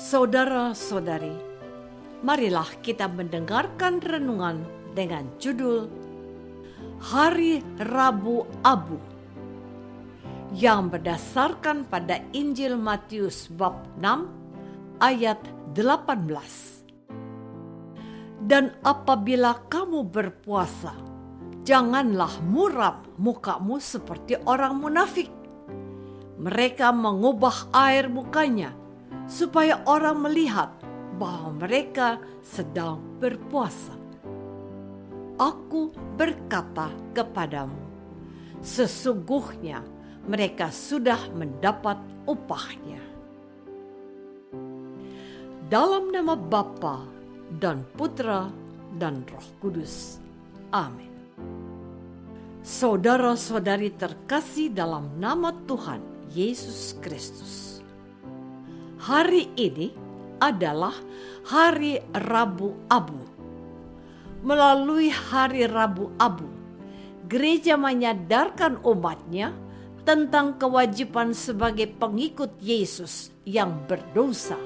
Saudara-saudari, marilah kita mendengarkan renungan dengan judul Hari Rabu Abu yang berdasarkan pada Injil Matius bab 6 ayat 18. Dan apabila kamu berpuasa, janganlah muram mukamu seperti orang munafik. Mereka mengubah air mukanya supaya orang melihat bahwa mereka sedang berpuasa. Aku berkata kepadamu, sesungguhnya mereka sudah mendapat upahnya. Dalam nama Bapa dan Putra dan Roh Kudus. Amin. Saudara-saudari terkasih dalam nama Tuhan Yesus Kristus. Hari ini adalah Hari Rabu Abu. Melalui Hari Rabu Abu, gereja menyadarkan umatnya tentang kewajiban sebagai pengikut Yesus yang berdosa.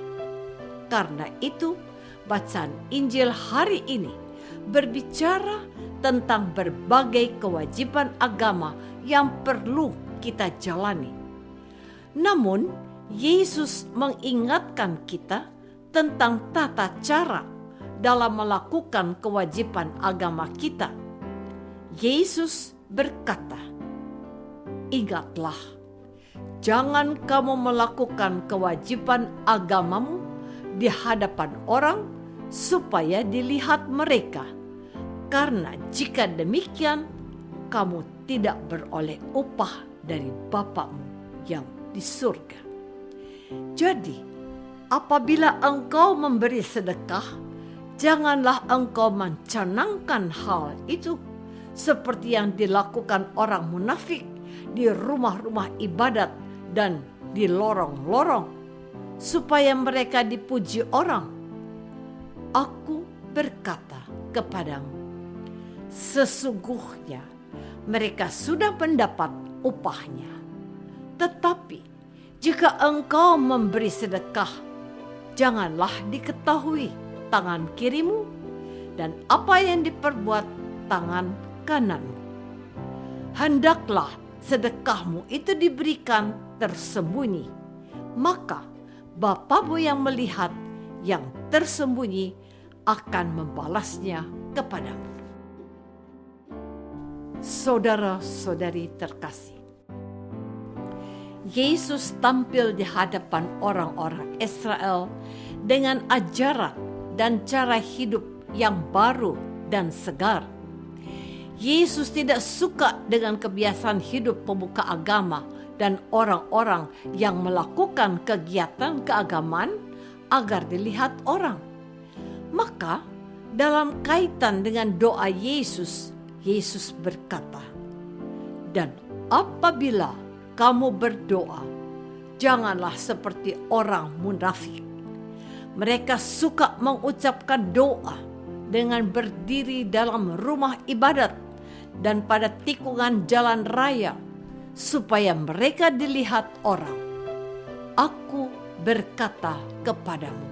Karena itu, bacaan Injil hari ini berbicara tentang berbagai kewajiban agama yang perlu kita jalani. Namun, Yesus mengingatkan kita tentang tata cara dalam melakukan kewajiban agama kita. Yesus berkata, "Ingatlah, jangan kamu melakukan kewajiban agamamu di hadapan orang supaya dilihat mereka, karena jika demikian, kamu tidak beroleh upah dari Bapamu yang di surga." Jadi, apabila engkau memberi sedekah, janganlah engkau mencanangkan hal itu seperti yang dilakukan orang munafik di rumah-rumah ibadat dan di lorong-lorong, supaya mereka dipuji orang. Aku berkata kepadamu, sesungguhnya mereka sudah mendapat upahnya. Tetapi jika engkau memberi sedekah, janganlah diketahui tangan kirimu dan apa yang diperbuat tangan kananmu. Hendaklah sedekahmu itu diberikan tersembunyi, maka Bapamu yang melihat yang tersembunyi akan membalasnya kepadamu. Saudara-saudari terkasih, Yesus tampil di hadapan orang-orang Israel dengan ajaran dan cara hidup yang baru dan segar. Yesus tidak suka dengan kebiasaan hidup pemuka agama dan orang-orang yang melakukan kegiatan keagamaan agar dilihat orang. Maka, dalam kaitan dengan doa Yesus, Yesus berkata, "Dan apabila kamu berdoa, janganlah seperti orang munafik. Mereka suka mengucapkan doa dengan berdiri dalam rumah ibadat dan pada tikungan jalan raya, supaya mereka dilihat orang. Aku berkata kepadamu,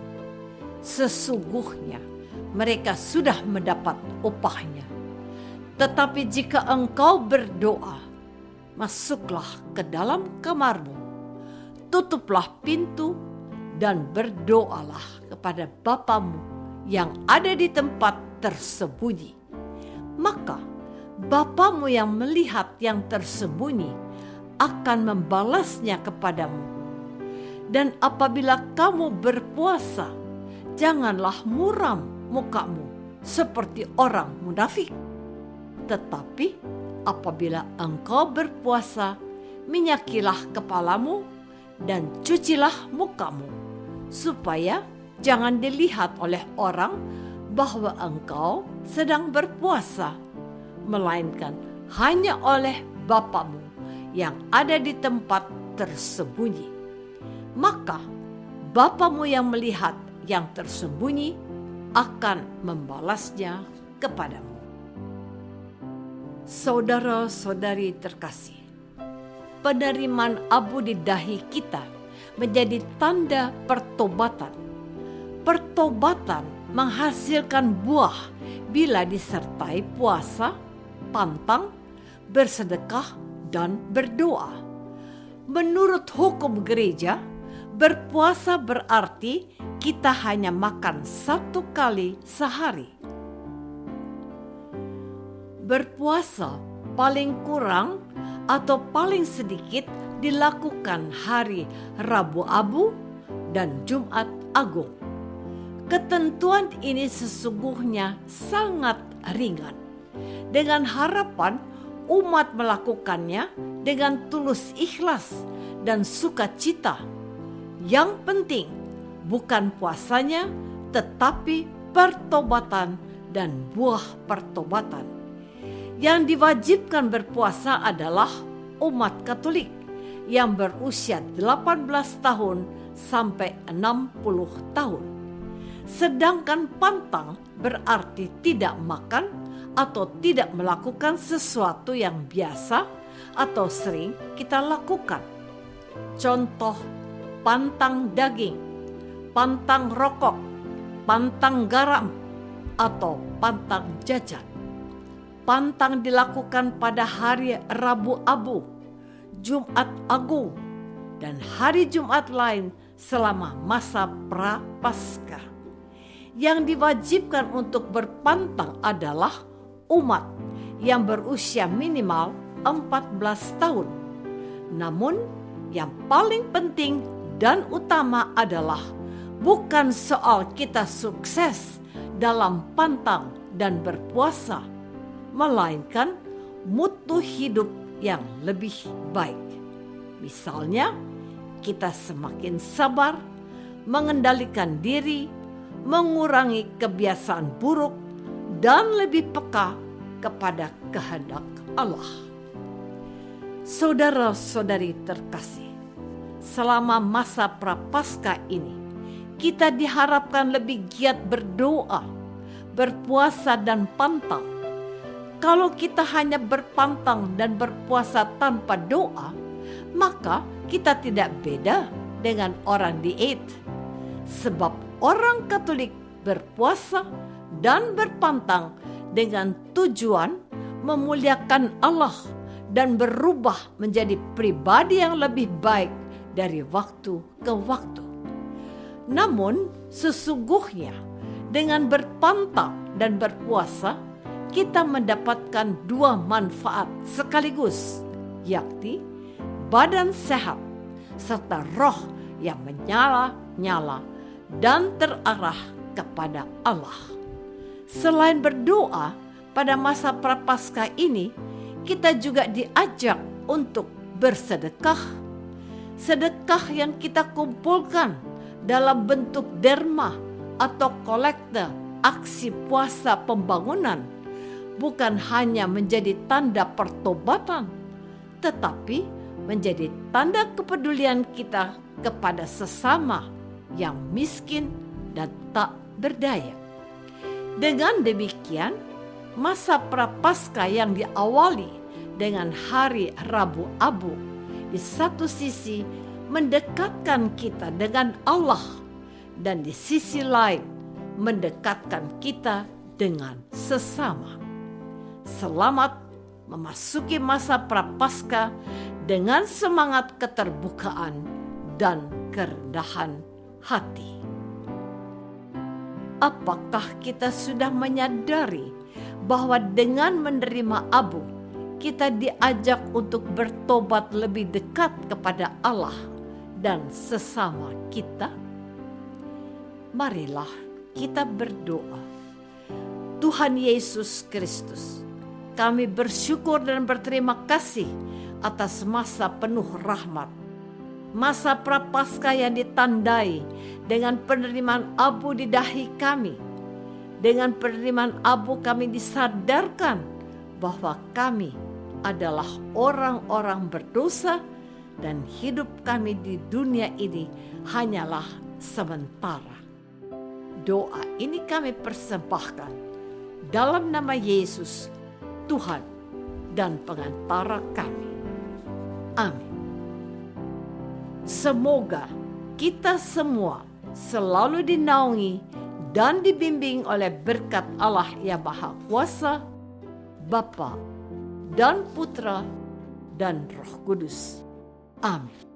sesungguhnya mereka sudah mendapat upahnya. Tetapi jika engkau berdoa, masuklah ke dalam kamarmu, tutuplah pintu, dan berdoalah kepada Bapamu yang ada di tempat tersembunyi. Maka Bapamu yang melihat yang tersembunyi akan membalasnya kepadamu. Dan apabila kamu berpuasa, janganlah muram mukamu seperti orang munafik. Tetapi apabila engkau berpuasa, minyakilah kepalamu dan cucilah mukamu, supaya jangan dilihat oleh orang bahwa engkau sedang berpuasa, melainkan hanya oleh Bapamu yang ada di tempat tersembunyi. Maka Bapamu yang melihat yang tersembunyi akan membalasnya kepadamu. Saudara-saudari terkasih, penerimaan abu di dahi kita menjadi tanda pertobatan Pertobatan menghasilkan buah bila disertai puasa, pantang, bersedekah, dan berdoa. Menurut hukum gereja, berpuasa berarti kita hanya makan 1 kali sehari. Berpuasa paling kurang atau paling sedikit dilakukan hari Rabu Abu dan Jumat Agung. Ketentuan ini sesungguhnya sangat ringan, dengan harapan umat melakukannya dengan tulus ikhlas dan sukacita. Yang penting bukan puasanya, tetapi pertobatan dan buah pertobatan. Yang diwajibkan berpuasa adalah umat Katolik yang berusia 18 tahun sampai 60 tahun. Sedangkan pantang berarti tidak makan atau tidak melakukan sesuatu yang biasa atau sering kita lakukan. Contoh, pantang daging, pantang rokok, pantang garam, atau pantang jajan. Pantang dilakukan pada hari Rabu Abu, Jumat Agung, dan hari Jumat lain selama masa Prapaskah. Yang diwajibkan untuk berpantang adalah umat yang berusia minimal 14 tahun. Namun yang paling penting dan utama adalah bukan soal kita sukses dalam pantang dan berpuasa, melainkan mutu hidup yang lebih baik. Misalnya, kita semakin sabar, mengendalikan diri, mengurangi kebiasaan buruk, dan lebih peka kepada kehendak Allah. Saudara-saudari terkasih, selama masa Prapaskah ini, kita diharapkan lebih giat berdoa, berpuasa, dan pantang. Kalau kita hanya berpantang dan berpuasa tanpa doa, maka kita tidak beda dengan orang diet. Sebab orang Katolik berpuasa dan berpantang dengan tujuan memuliakan Allah dan berubah menjadi pribadi yang lebih baik dari waktu ke waktu. Namun sesungguhnya dengan berpantang dan berpuasa, kita mendapatkan 2 manfaat sekaligus, yakni badan sehat serta roh yang menyala-nyala dan terarah kepada Allah. Selain berdoa pada masa Prapaskah ini, kita juga diajak untuk bersedekah. Sedekah yang kita kumpulkan dalam bentuk derma atau kolekte aksi puasa pembangunan bukan hanya menjadi tanda pertobatan, tetapi menjadi tanda kepedulian kita kepada sesama yang miskin dan tak berdaya. Dengan demikian, masa Prapaskah yang diawali dengan hari Rabu Abu di satu sisi mendekatkan kita dengan Allah, dan di sisi lain mendekatkan kita dengan sesama. Selamat memasuki masa Prapaskah dengan semangat keterbukaan dan kerendahan hati. Apakah kita sudah menyadari bahwa dengan menerima abu, kita diajak untuk bertobat lebih dekat kepada Allah dan sesama kita? Marilah kita berdoa. Tuhan Yesus Kristus, kami bersyukur dan berterima kasih atas masa penuh rahmat. Masa Prapaskah yang ditandai dengan penerimaan abu di dahi kami. Dengan penerimaan abu kami disadarkan bahwa kami adalah orang-orang berdosa dan hidup kami di dunia ini hanyalah sementara. Doa ini kami persembahkan dalam nama Yesus, Tuhan dan pengantara kami. Amin. Semoga kita semua selalu dinaungi dan dibimbing oleh berkat Allah yang Maha Kuasa, Bapa dan Putra dan Roh Kudus. Amin.